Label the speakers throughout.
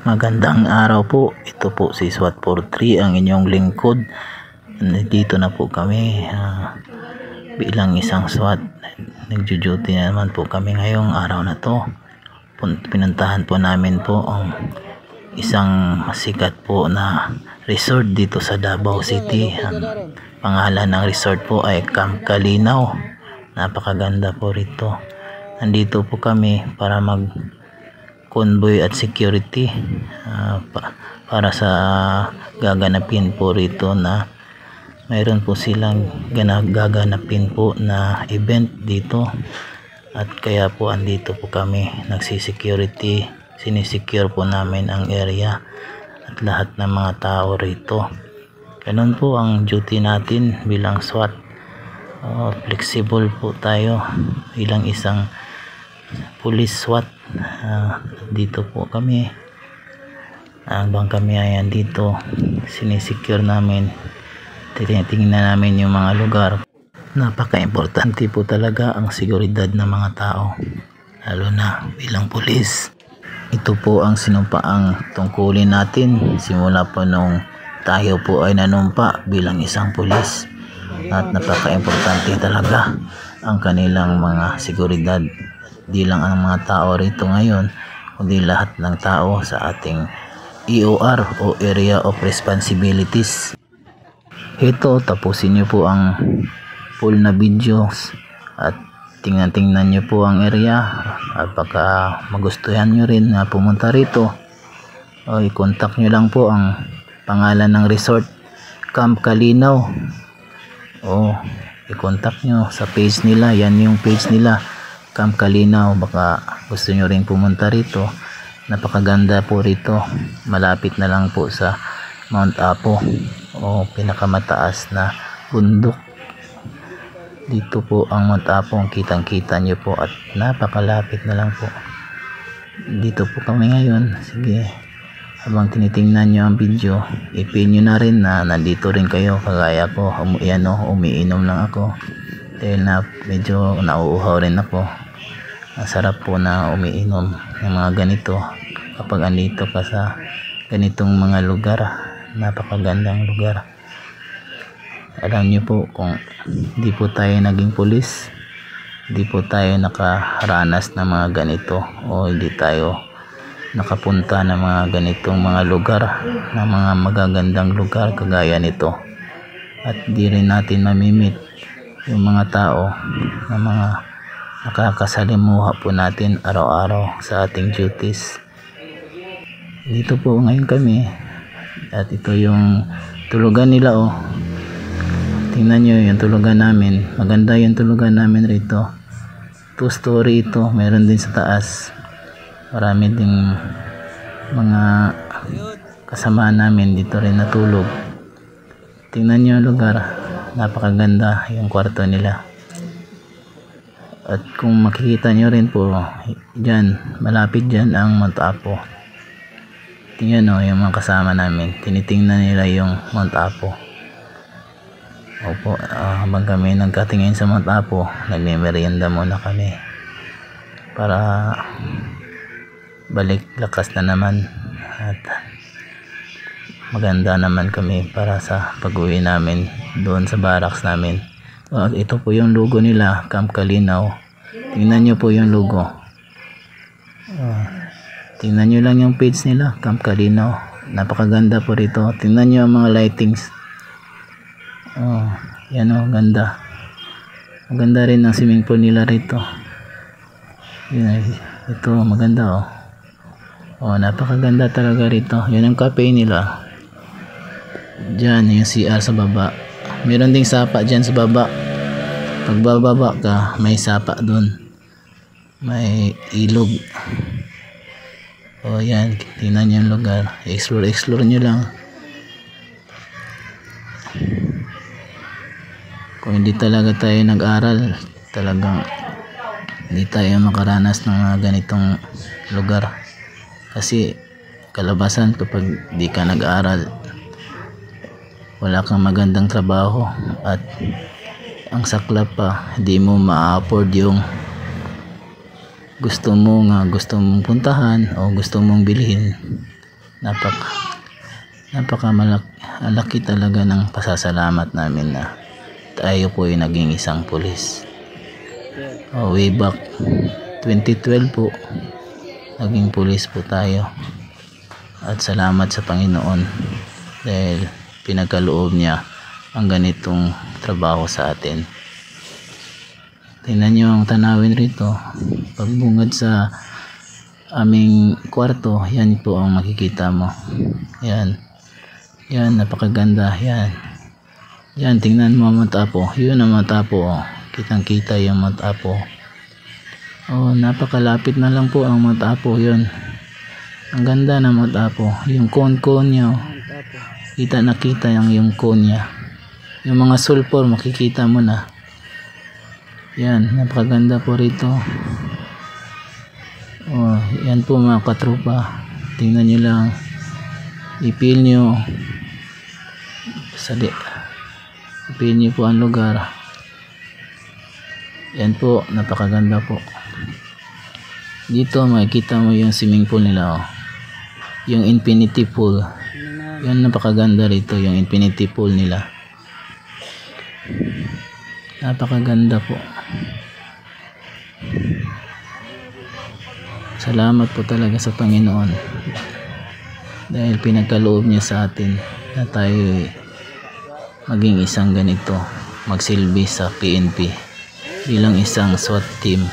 Speaker 1: Magandang araw po. Ito po si SWAT 43, ang inyong lingkod. Dito na po kami bilang isang SWAT. Nagjo-duty na naman po kami ngayong araw na to. Pinuntahan po namin po ang isang sikat po na resort dito sa Davao City. Ang pangalan ng resort po ay Camp Kalinaw. Napakaganda po rito. Nandito po kami para mag convoy at security para sa gaganapin po rito na mayroon po silang gaganapin po na event dito, at kaya po andito po kami nagsisecurity. Sinisecure po namin ang area at lahat ng mga tao rito. Ganun po ang duty natin bilang SWAT. Flexible po tayo bilang isang police SWAT. Dito po kami, habang kami ay andito, sinisecure namin, tinitingnan namin yung mga lugar. Napaka-importante po talaga ang seguridad ng mga tao, lalo na bilang pulis. Ito po ang sinumpaang tungkulin natin simula po nung tayo po ay nanumpa bilang isang pulis, at napaka-importante talaga ang kanilang mga seguridad. Di lang ang mga tao rito ngayon, kundi lahat ng tao sa ating EOR o Area of Responsibilities. Ito, tapusin nyo po ang full na videos at tingnan nyo po ang area, at baka magustuhan nyo rin na pumunta rito, o i-contact nyo lang po ang pangalan ng resort, Camp Kalinaw, o i-contact nyo sa page nila. Yan yung page nila, Camp Kalinaw. Baka gusto nyo rin pumunta rito. Napakaganda po rito, malapit na lang po sa Mount Apo o pinakamataas na bundok. Dito po ang Mount Apo, kitang kita nyo po, at napakalapit na lang po. Dito po kami ngayon. Sige, habang tinitingnan nyo ang video, ipin nyo na rin na nandito rin kayo kagaya ko. Umiinom lang ako dahil na medyo nauuhaw rin ako. Masarap po na umiinom ng mga ganito kapag andito ka sa ganitong mga lugar. Napakagandang lugar. Alam nyo po, kung di po tayo naging pulis, di po tayo nakaranas ng mga ganito, o hindi tayo nakapunta ng mga ganitong mga lugar, ng mga magagandang lugar kagaya nito, at di rin natin mamimit yung mga tao na mga nakakasalimuha po natin araw-araw sa ating duties. Dito po ngayon kami, at ito yung tulugan nila. Tingnan nyo yung tulugan namin. Maganda yung tulugan namin rito. 2-story ito, meron din sa taas. Marami ding mga kasama namin dito rin natulog. Tingnan nyo yung lugar, napakaganda yung kwarto nila. At kung makikita nyo rin po, dyan, malapit dyan ang Mount Apo. Tingnan yung mga kasama namin, tinitingnan nila yung Mount Apo. Opo, habang kami nagkatingin sa Mount Apo, nagme-merienda muna kami para balik lakas na naman, at maganda naman kami para sa pag-uwi namin doon sa barracks namin. Ito po yung logo nila, Camp Kalinaw. Tingnan nyo po yung logo. Tingnan nyo lang yung page nila, Camp Kalinaw. Napakaganda po rito. Tingnan nyo ang mga lightings. Yan ganda. Maganda rin ang swimming pool nila rito. Ito maganda. Napakaganda talaga rito. Yan ang cafe nila. Diyan yung CR sa baba. Meron ding sapa dyan sa baba. Pag bababa ka, may sapa dun, may ilog. Yan, tingnan nyo yung lugar. Explore nyo lang. Kung hindi talaga tayo nag-aral, talagang hindi tayo makaranas ng mga ganitong lugar. Kasi kalabasan, kapag di ka nag-aral, wala kang magandang trabaho, at ang saklap pa, hindi mo ma-afford yung gusto mong puntahan o gusto mong bilhin. Napakalaki talaga ng pasasalamat namin na tayo po ay naging isang pulis. Way back 2012 po naging pulis po tayo, at salamat sa Panginoon dahil pinagkaloob niya ang ganitong trabaho sa atin. Tingnan nyo ang tanawin rito, pagbungad sa aming kwarto, yan po ang makikita mo. Yan, napakaganda. Yan, tingnan mo ang Mount Apo. Yun ang Mount Apo, oh. Kitang kita yung Mount Apo. Napakalapit na lang po ang Mount Apo. Yun, ang ganda ng Mount Apo. Yung cone niya, oh. Kita yung cone niya. Yung mga sulfur makikita mo na. Yan, napakaganda po rito. Yan po mga katropa, tingnan nyo lang, ipil nyo po ang lugar. Yan po, napakaganda po. Dito makikita mo yung swimming pool nila, oh. Yung infinity pool, yan napakaganda rito, yung infinity pool nila. Napakaganda po. Salamat po talaga sa Panginoon dahil pinagkaloob niya sa atin na tayo maging isang ganito, magsilbi sa PNP bilang isang SWAT team.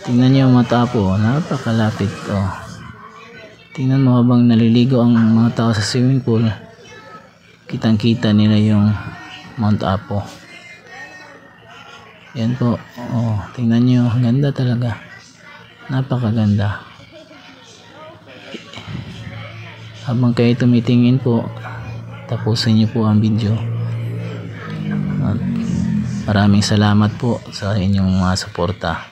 Speaker 1: Tingnan niyo ang Mount Apo, napakalapit. Tingnan mo habang naliligo ang mga tao sa swimming pool, kitang kita nila yung Mount Apo. Yan po, tingnan niyo, ganda talaga. Napakaganda. Habang kayo tumitingin po, tapusin niyo po ang video. Maraming salamat po sa inyong mga suporta.